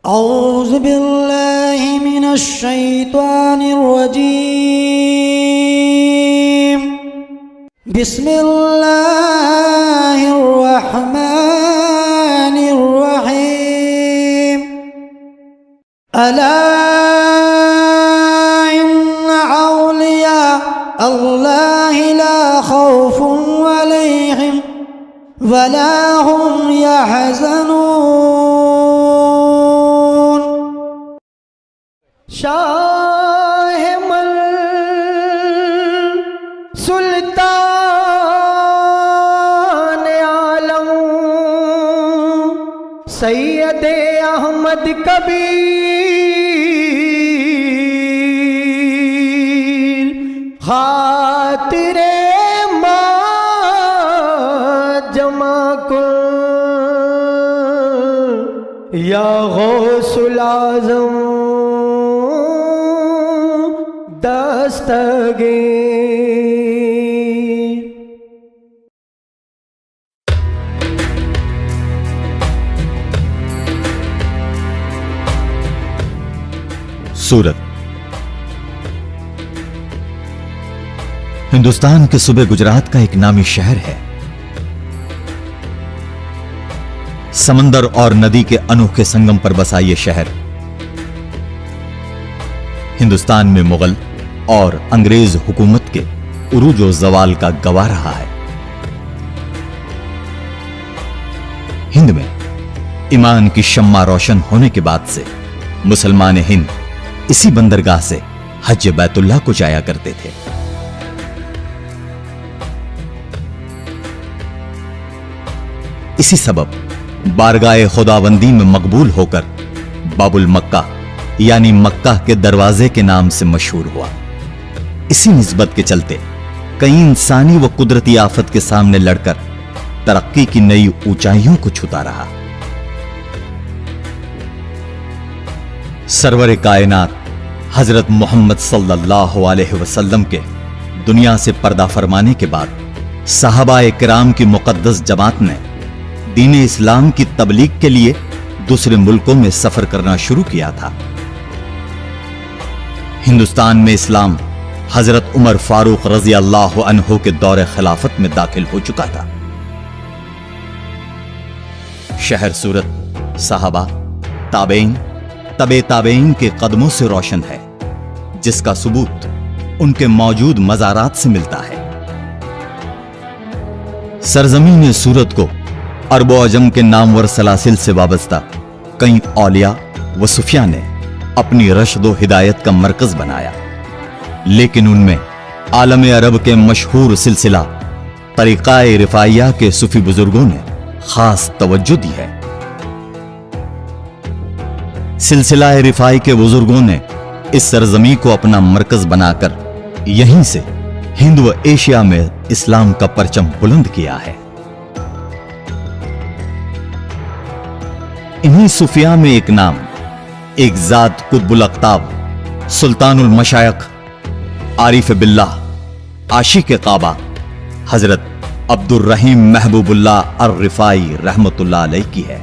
أعوذ بالله من الشيطان الرجيم. بسم الله الرحمن الرحيم. ألا إن أولياء الله لا خوف عليهم ولا هم يحزنون. شاہ مل سلطان عالم سید احمد کبیر خاطر ماں جمع کن یا غوث العظم دستگیر. سورت. ہندوستان کے صوبے گجرات کا ایک نامی شہر ہے. سمندر اور ندی کے انوکھے سنگم پر بسا یہ شہر ہندوستان میں مغل اور انگریز حکومت کے عروج و زوال کا گواہ رہا ہے. ہند میں ایمان کی شمع روشن ہونے کے بعد سے مسلمان ہند اسی بندرگاہ سے حج بیت اللہ کو جایا کرتے تھے. اسی سبب بارگاہ خداوندی میں مقبول ہو کر باب المکہ یعنی مکہ کے دروازے کے نام سے مشہور ہوا. اسی نسبت کے چلتے کئی انسانی و قدرتی آفت کے سامنے لڑ کر ترقی کی نئی اونچائیوں کو چھوتا رہا. سرور کائنات حضرت محمد صلی اللہ علیہ وسلم کے دنیا سے پردہ فرمانے کے بعد صحابہ کرام کی مقدس جماعت نے دین اسلام کی تبلیغ کے لیے دوسرے ملکوں میں سفر کرنا شروع کیا تھا. ہندوستان میں اسلام حضرت عمر فاروق رضی اللہ عنہ کے دور خلافت میں داخل ہو چکا تھا. شہر سورت صحابہ تابعین تبع تابعین کے قدموں سے روشن ہے، جس کا ثبوت ان کے موجود مزارات سے ملتا ہے. سرزمین سورت کو عرب و عجم کے نامور سلاسل سے وابستہ کئی اولیاء و صوفیاء نے اپنی رشد و ہدایت کا مرکز بنایا، لیکن ان میں عالم عرب کے مشہور سلسلہ طریقہ رفاعیہ کے صوفی بزرگوں نے خاص توجہ دی ہے. سلسلہ رفاعی کے بزرگوں نے اس سرزمین کو اپنا مرکز بنا کر یہیں سے ہند و ایشیا میں اسلام کا پرچم بلند کیا ہے. انہی صوفیاء میں ایک نام، ایک ذات قطب الاقطاب، سلطان المشائخ، عارف باللہ، عاشق کعبہ، حضرت عبد الرحیم محبوب اللہ الرفاعی رحمت اللہ علیہ کی ہے.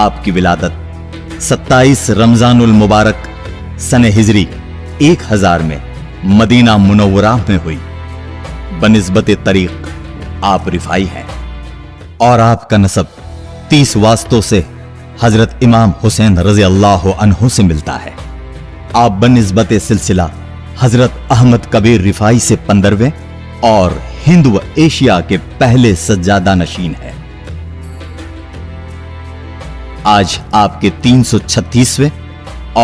آپ کی ولادت 27 رمضان المبارک سنہ ہجری 1000 میں مدینہ منورہ میں ہوئی. بنسبت طریق آپ رفاعی ہیں اور آپ کا نسب 30 واسطوں سے حضرت امام حسین رضی اللہ عنہ سے ملتا ہے. آپ بنسبت سلسلہ حضرت احمد کبیر رفاعی سے 15ویں اور ہند و ایشیا کے پہلے سجادہ نشین ہیں. آج آپ کے 336ویں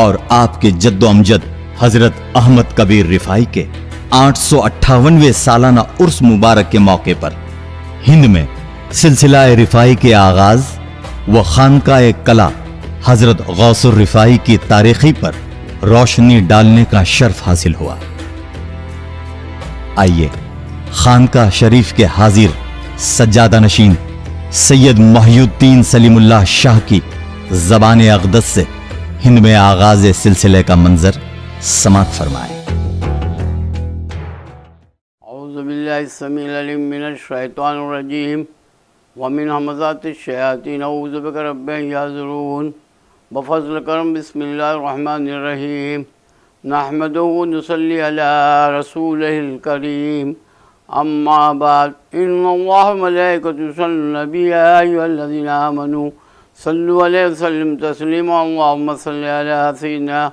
اور آپ کے جد و امجد حضرت احمد کبیر رفاعی کے 858ویں سالانہ عرس مبارک کے موقع پر ہند میں سلسلہ رفاعی کے آغاز و خانقاہ کلا حضرت غوث الرفاعی کی تاریخی پر روشنی ڈالنے کا شرف حاصل ہوا. آئیے خانقاہ شریف کے حاضر سجادہ نشین سید محی الدین سلیم اللہ شاہ کی زبان اقدس سے ہند میں آغاز سلسلے کا منظر سماعت فرمائیں. اعوذ باللہ السمیع العلیم من الشیطان الرجیم ومن همزات الشیاطین اعوذ بک رب ان یحضرون بفضل کرم بسم اللہ الرحمن الرحیم نحمدہ و نصلی علی رسولہ الکریم اما بعد ان اللہ ملائکۃ یصلون علی النبی یا ایھا الذین آمنوا صلوا علیہ وسلم تسلیما اللہم صلی علی سیدنا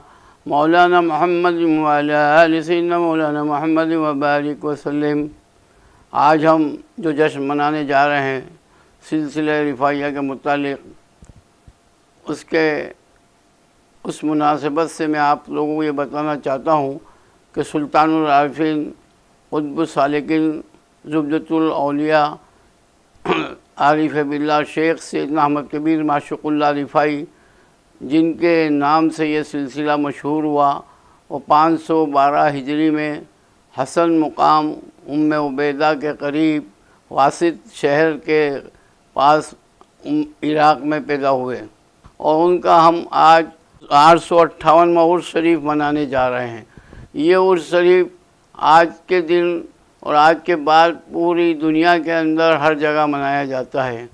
مولانا محمد وعلی آل سیدنا مولانا محمد وبارک وسلم۔ آج ہم جو جشن منانے جا رہے ہیں سلسلہ رفاعیہ کے متعلق، اس مناسبت سے میں آپ لوگوں کو یہ بتانا چاہتا ہوں کہ سلطان العارفین قطب السالکین زبدۃ الاولیاء عارف باللہ شیخ سیدنا احمد کبیر معشوق اللہ رفاعی، جن کے نام سے یہ سلسلہ مشہور ہوا، وہ 512 ہجری میں حسن مقام ام عبیدہ کے قریب واسط شہر کے پاس عراق میں پیدا ہوئے، اور ان کا ہم آج 858واں عرس شریف منانے جا رہے ہیں۔ یہ عرس شریف آج کے دن اور آج کے بعد پوری دنیا کے اندر ہر جگہ منایا جاتا ہے۔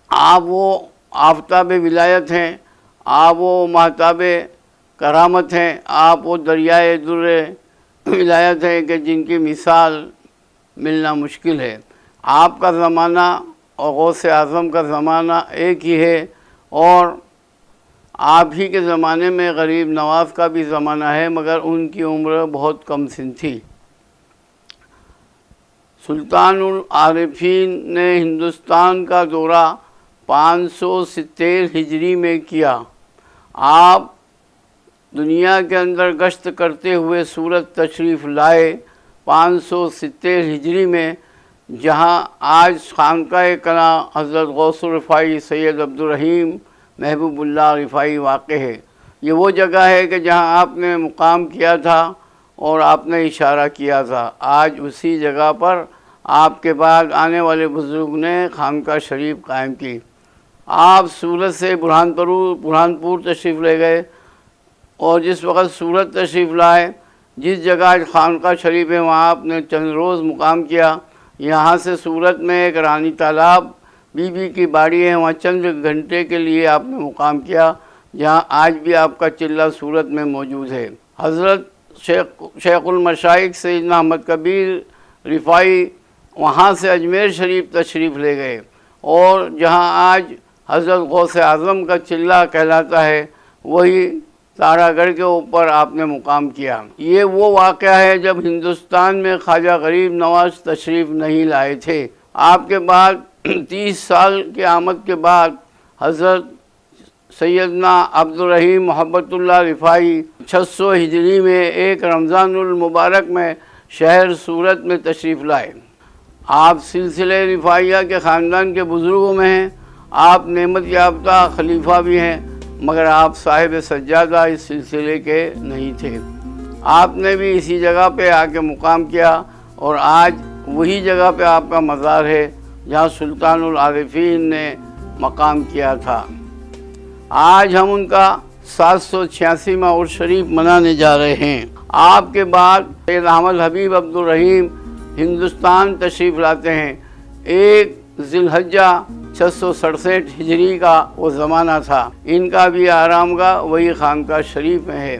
آپ وہ آفتاب ولایت ہیں، آپ وہ مہتاب کرامت ہیں، آپ وہ دریائے در ولایت ہیں کہ جن کی مثال ملنا مشکل ہے۔ آپ کا زمانہ اور غوث اعظم کا زمانہ ایک ہی ہے، اور آپ ہی کے زمانے میں غریب نواز کا بھی زمانہ ہے، مگر ان کی عمر بہت کم سن تھی۔ سلطان العارفین نے ہندوستان کا دورہ 570 ہجری میں کیا۔ آپ دنیا کے اندر گشت کرتے ہوئے سورت تشریف لائے 570 ہجری میں، جہاں آج خانقاہ کلاں حضرت غوث الرفاعی سید عبدالرحیم محبوب اللہ رفاعی واقع ہے۔ یہ وہ جگہ ہے کہ جہاں آپ نے مقام کیا تھا اور آپ نے اشارہ کیا تھا۔ آج اسی جگہ پر آپ کے بعد آنے والے بزرگ نے خانقاہ شریف قائم کی۔ آپ سورت سے برہانپور تشریف لے گئے، اور جس وقت سورت تشریف لائے، جس جگہ خانقاہ شریف ہے وہاں آپ نے چند روز مقام کیا۔ یہاں سے سورت میں ایک رانی تالاب بی بی کی باڑی ہے، وہاں چند گھنٹے کے لیے آپ نے مقام کیا، جہاں آج بھی آپ کا چلہ سورت میں موجود ہے۔ حضرت شیخ المشائخ سیدنا احمد کبیر رفاعی وہاں سے اجمیر شریف تشریف لے گئے، اور جہاں آج حضرت غوث اعظم کا چلہ کہلاتا ہے، وہی تارا گڑھ کے اوپر آپ نے مقام کیا۔ یہ وہ واقعہ ہے جب ہندوستان میں خواجہ غریب نواز تشریف نہیں لائے تھے۔ آپ کے بعد 30 سال کی آمد کے بعد حضرت سیدنا عبدالرحیم محبت اللہ رفاعی 600 ہجری میں ایک رمضان المبارک میں شہر سورت میں تشریف لائے۔ آپ سلسلہ رفاعیہ کے خاندان کے بزرگوں میں ہیں، آپ نعمت یافتہ خلیفہ بھی ہیں، مگر آپ صاحب سجادہ اس سلسلے کے نہیں تھے۔ آپ نے بھی اسی جگہ پہ آ کے مقام کیا، اور آج وہی جگہ پہ آپ کا مزار ہے جہاں سلطان العارفین نے مقام کیا تھا۔ آج ہم ان کا 786واں عرس شریف منانے جا رہے ہیں۔ آپ کے بعد سید احمد حبیب عبدالرحیم ہندوستان تشریف لاتے ہیں۔ 1 ذی الحجہ 667 ہجری کا وہ زمانہ تھا۔ ان کا بھی آرام گاہ وہی خانقاہ شریف میں ہے،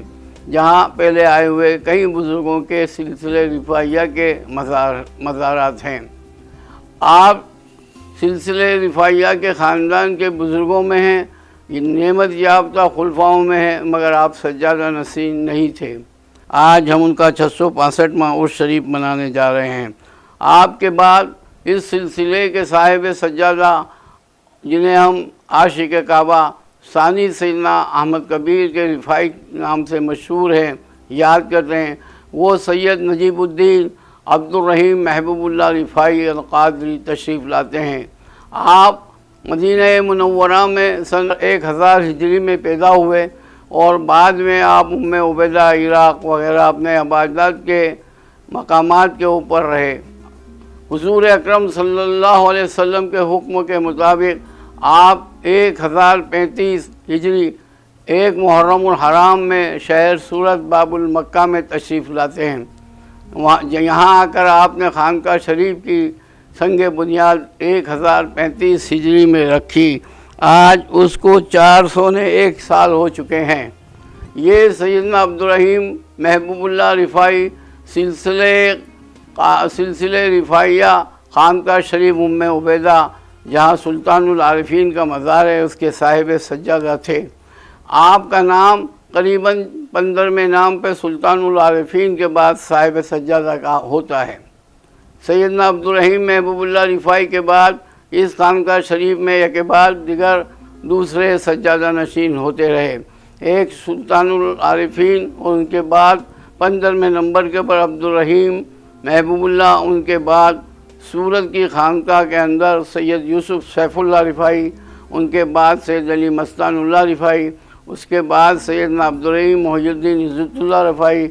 جہاں پہلے آئے ہوئے کئی بزرگوں کے سلسلہ رفاعیہ کے مزارات ہیں۔ آپ سلسلہ رفاعیہ کے خاندان کے بزرگوں میں ہیں، یہ نعمت یافتہ خلفاؤں میں ہیں، مگر آپ سجادہ نشین نہیں تھے۔ آج ہم ان کا 665واں عرس شریف منانے جا رہے ہیں۔ آپ کے بعد اس سلسلے کے صاحب سجادہ، جنہیں ہم عاشق کعبہ ثانی سیدنا احمد کبیر کے رفاعی نام سے مشہور ہیں، یاد کرتے ہیں، وہ سید نجیب الدین عبدالرحیم محبوب اللہ رفاعی القادری تشریف لاتے ہیں۔ آپ مدینہ منورہ میں سن 1000 ہجری میں پیدا ہوئے، اور بعد میں آپ ام عبیدہ عراق وغیرہ اپنے عبادات کے مقامات کے اوپر رہے۔ حضور اکرم صلی اللہ علیہ وسلم کے حکم کے مطابق آپ 1035 ہجری 1 محرم الحرام میں شہر سورت باب المکہ میں تشریف لاتے ہیں۔ یہاں آ کر آپ نے خانقاہ شریف کی سنگ بنیاد 1035 ہجری میں رکھی۔ آج اس کو 401 سال ہو چکے ہیں۔ یہ سیدنا عبدالرحیم محبوب اللہ رفاعی سلسلے رفاعیہ خانقاہ شریف ام عبیدہ جہاں سلطان العارفین کا مزار ہے اس کے صاحب سجادہ تھے۔ آپ کا نام قریباً 15ویں نام پہ سلطان العارفین کے بعد صاحب سجادہ کا ہوتا ہے۔ سیدنا عبدالرحیم محبوب اللہ رفاعی کے بعد اس خانقاہ شریف میں ایک بعد دیگر دوسرے سجادہ نشین ہوتے رہے۔ ایک سلطان العارفین اور ان کے بعد 15ویں نمبر کے پر عبدالرحیم محبوب اللہ، ان کے بعد سورت کی خانقاہ کے اندر سید یوسف سیف اللہ رفاعی، ان کے بعد سید علی مستان اللہ رفاعی، اس کے بعد سیدنا عبدالرحیم محی الدین عزت اللہ رفاعی،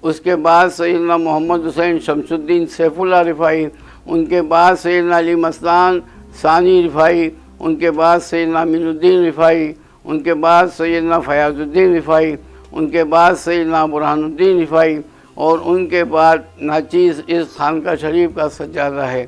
اس کے بعد سیدنا محمد حسین شمس الدین سیف اللہ رفاعی، ان کے بعد سیدنا علی مستان ثانی رفاعی، ان کے بعد سیدنا امین الدین رفاعی، ان کے بعد سیدنا فیاض الدین رفاعی، ان کے بعد سیدنا برہان الدین رفاعی، اور ان کے بعد ناچیز اس خانقاہ شریف کا سجادہ ہے۔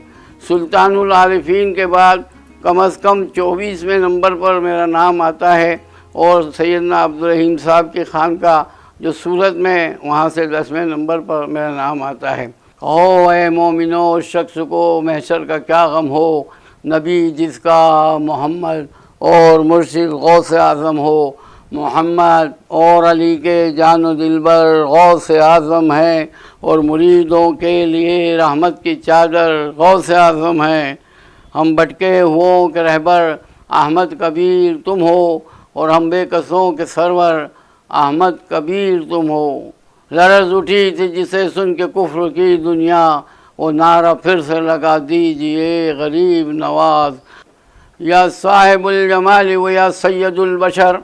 سلطان العارفین کے بعد کم از کم 24ویں نمبر پر میرا نام آتا ہے، اور سیدنا عبدالرحیم صاحب کی خانقاہ جو سورت میں وہاں سے 10ویں نمبر پر میرا نام آتا ہے۔ او اے مومنو، اس شخص کو محشر کا کیا غم ہو، نبی جس کا محمد اور مرشد غوث اعظم ہو۔ محمد اور علی کے جان و دلبر غوث اعظم ہیں، اور مریدوں کے لیے رحمت کی چادر غوث اعظم ہیں۔ ہم بھٹکے ہوں کہ رہبر احمد کبیر تم ہو، اور ہم بے کسوں کے سرور احمد کبیر تم ہو۔ لرز اٹھی تھی جسے سن کے کفر کی دنیا، وہ نعرہ پھر سے لگا دیجئے غریب نواز۔ یا صاحب الجمال و یا سید البشر،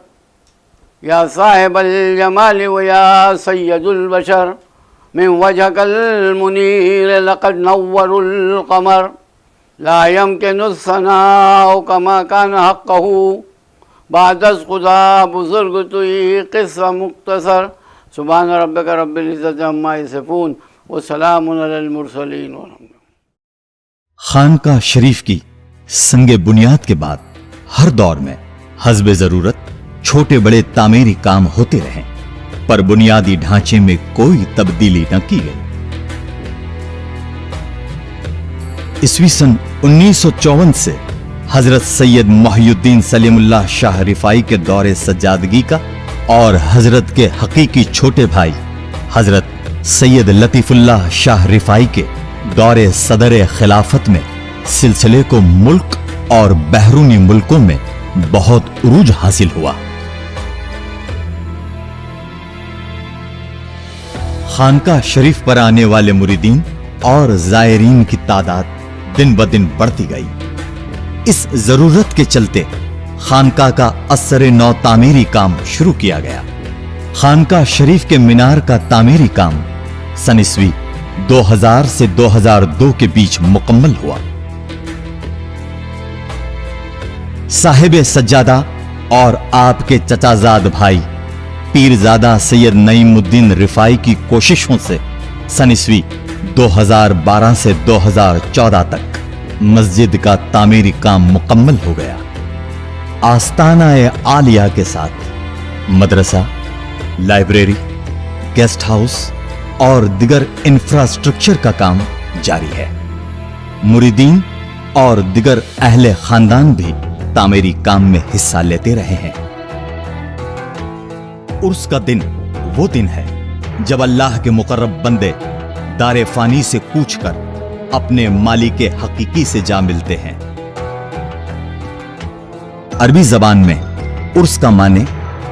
یا صاحب الجمال و یا سید البشر، من وجهك المنیر لقد نور القمر، لا يمكن الثناء كما كان حقه، بعد از خدا بزرگ توی قصہ مختصر۔ سبحان ربک رب العزت عما یصفون وسلام علی المرسلین۔ خانقاہ شریف کی سنگ بنیاد کے بعد ہر دور میں حسب ضرورت چھوٹے بڑے تعمیری کام ہوتے رہے، پر بنیادی ڈھانچے میں کوئی تبدیلی نہ کی گئی۔ عیسوی سن 1954 سے حضرت سید محی الدین سلیم اللہ شاہ رفاعی کے دور سجادگی کا اور حضرت کے حقیقی چھوٹے بھائی حضرت سید لطیف اللہ شاہ رفاعی کے دور صدر خلافت میں سلسلے کو ملک اور بیرونی ملکوں میں بہت عروج حاصل ہوا۔ خانقاہ شریف پر آنے والے مریدین اور زائرین کی تعداد دن بدن بڑھتی گئی۔ اس ضرورت کے چلتے خانقاہ کا اثر نو تعمیری کام شروع کیا گیا۔ خانقاہ شریف کے مینار کا تعمیری کام سن عیسوی 2000 سے 2002 کے بیچ مکمل ہوا۔ صاحب سجادہ اور آپ کے چچازاد بھائی پیرزادہ سید نعیم الدین رفاعی کی کوششوں سے سن عیسوی 2012 سے 2014 تک مسجد کا تعمیری کام مکمل ہو گیا۔ آستانہ عالیہ کے ساتھ مدرسہ، لائبریری، گیسٹ ہاؤس اور دیگر انفراسٹرکچر کا کام جاری ہے۔ مریدین اور دیگر اہل خاندان بھی تعمیری کام میں حصہ لیتے رہے ہیں۔ عرس کا دن وہ دن ہے جب اللہ کے مقرب بندے دار فانی سے کوچ کر اپنے مالک حقیقی سے جا ملتے ہیں۔ عربی زبان میں عرس کا معنی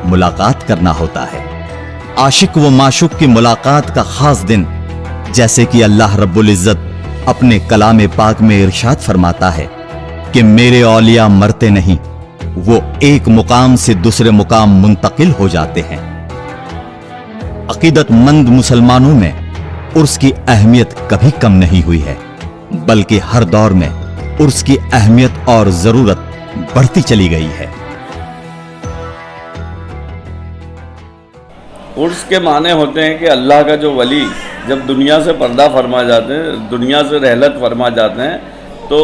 ملاقات کرنا ہوتا ہے۔ عاشق و معشوق کی ملاقات کا خاص دن، جیسے کہ اللہ رب العزت اپنے کلام پاک میں ارشاد فرماتا ہے کہ میرے اولیاء مرتے نہیں، وہ ایک مقام سے دوسرے مقام منتقل ہو جاتے ہیں۔ عقیدت مند مسلمانوں میں عرس کی اہمیت کبھی کم نہیں ہوئی ہے، بلکہ ہر دور میں عرس کی اہمیت اور ضرورت بڑھتی چلی گئی ہے۔ عرس کے معنی ہوتے ہیں کہ اللہ کا جو ولی جب دنیا سے پردہ فرما جاتے ہیں، دنیا سے رحلت فرما جاتے ہیں، تو تو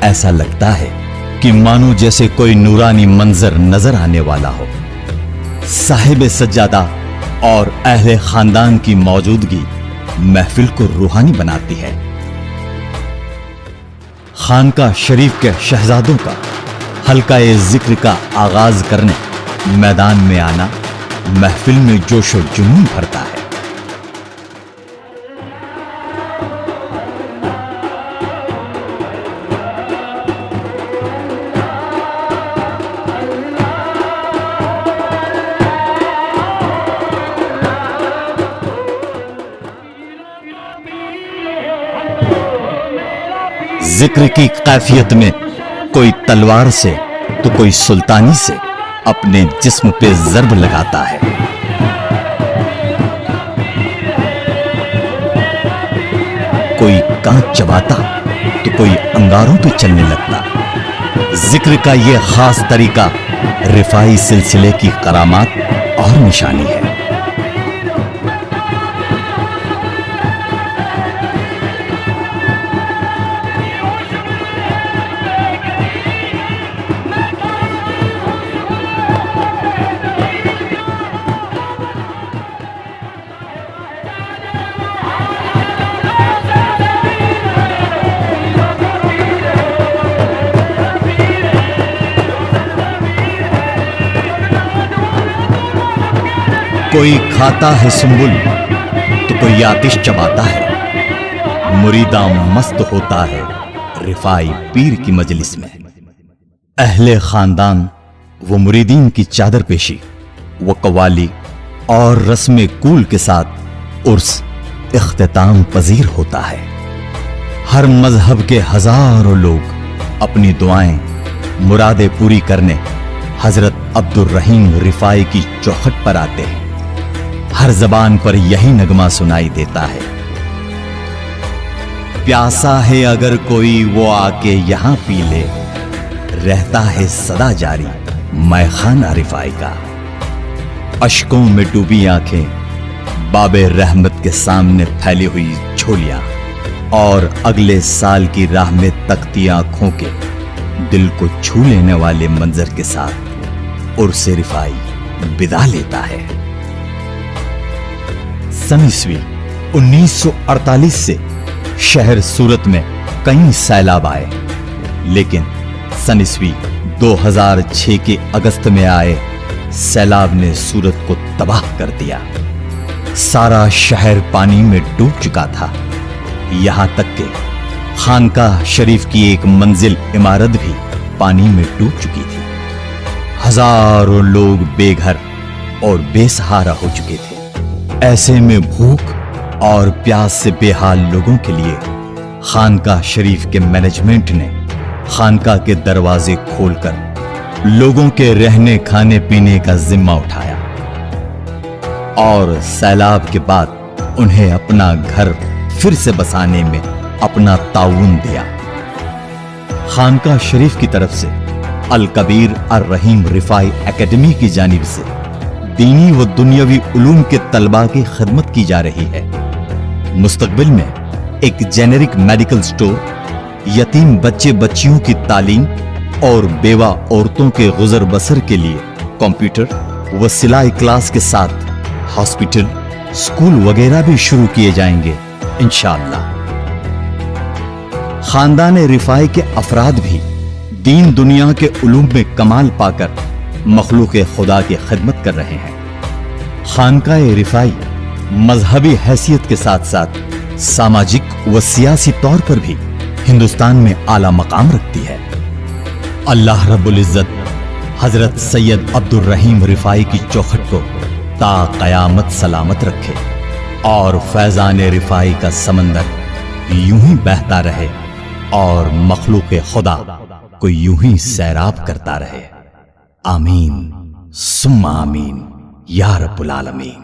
ایسا لگتا ہے کہ مانو جیسے کوئی نورانی منظر نظر آنے والا ہو۔ صاحب سجادہ اور اہل خاندان کی موجودگی محفل کو روحانی بناتی ہے۔ خانقاہ شریف کے شہزادوں کا حلقہ ذکر کا آغاز کرنے میدان میں آنا محفل میں جوش و جنون بھرتا ہے۔ ذکر کی کیفیت میں کوئی تلوار سے تو کوئی سلطانی سے اپنے جسم پہ ضرب لگاتا ہے۔ کوئی کانچ چباتا تو کوئی انگاروں پہ چلنے لگتا۔ ذکر کا یہ خاص طریقہ رفاعی سلسلے کی کرامات اور نشانی ہے۔ کوئی کھاتا ہے سنبل تو کوئی آتش چباتا ہے۔ مریداں مست ہوتا ہے رفاعی پیر کی مجلس میں۔ اہل خاندان و مریدین کی چادر پیشی و قوالی اور رسم کول کے ساتھ عرس اختتام پذیر ہوتا ہے۔ ہر مذہب کے ہزاروں لوگ اپنی دعائیں مرادیں پوری کرنے حضرت عبد الرحیم رفاعی کی چوکھٹ پر آتے ہیں۔ ہر زبان پر یہی نغمہ سنائی دیتا ہے، پیاسا ہے اگر کوئی وہ آ کے یہاں پی لے، رہتا ہے سدا جاری میں خانہ رفاعی کا۔ اشکوں میں ڈوبی آنکھیں باب رحمت کے سامنے پھیلی ہوئی جھولیاں، اور اگلے سال کی راہ میں تکتی آنکھوں کے دل کو چھو لینے والے منظر کے ساتھ عرس رفاعی بدا لیتا ہے۔ سن عیسوی 1948 سے شہر سورت میں کئی سیلاب آئے، لیکن سن عیسوی 2006 کے اگست میں آئے سیلاب نے سورت کو تباہ کر دیا۔ سارا شہر پانی میں ڈوب چکا تھا، یہاں تک کہ خانقاہ شریف کی ایک منزل عمارت بھی پانی میں ڈوب چکی تھی۔ ہزاروں لوگ بے گھر اور بے سہارا ہو چکے تھے۔ ایسے میں بھوک اور پیاس سے بے حال لوگوں کے لیے خانقاہ شریف کے مینجمنٹ نے خانقاہ کے دروازے کھول کر لوگوں کے رہنے کھانے پینے کا ذمہ اٹھایا، اور سیلاب کے بعد انہیں اپنا گھر پھر سے بسانے میں اپنا تعاون دیا۔ خانقاہ شریف کی طرف سے الکبیر الرحیم رفاعی اکیڈمی کی جانب سے دینی و دنیاوی علوم کے طلباء کی خدمت کی جا رہی ہے۔ مستقبل میں ایک جینرک میڈیکل سٹور، یتیم بچے بچیوں کی تعلیم اور بیوہ عورتوں کے گزر بسر کے لیے کمپیوٹر و سلائی کلاس کے ساتھ ہاسپٹل، اسکول وغیرہ بھی شروع کیے جائیں گے انشاءاللہ۔ خاندان رفاعی کے افراد بھی دین دنیا کے علوم میں کمال پا کر مخلوق خدا کی خدمت کر رہے ہیں۔ خانقاہ رفاعی مذہبی حیثیت کے ساتھ ساتھ سماجک و سیاسی طور پر بھی ہندوستان میں اعلیٰ مقام رکھتی ہے۔ اللہ رب العزت حضرت سید عبد الرحیم رفاعی کی چوکھٹ کو تا قیامت سلامت رکھے، اور فیضان رفاعی کا سمندر یوں ہی بہتا رہے، اور مخلوق خدا کو یوں ہی سیراب کرتا رہے۔ آمین ثم آمین یا رب العالمین۔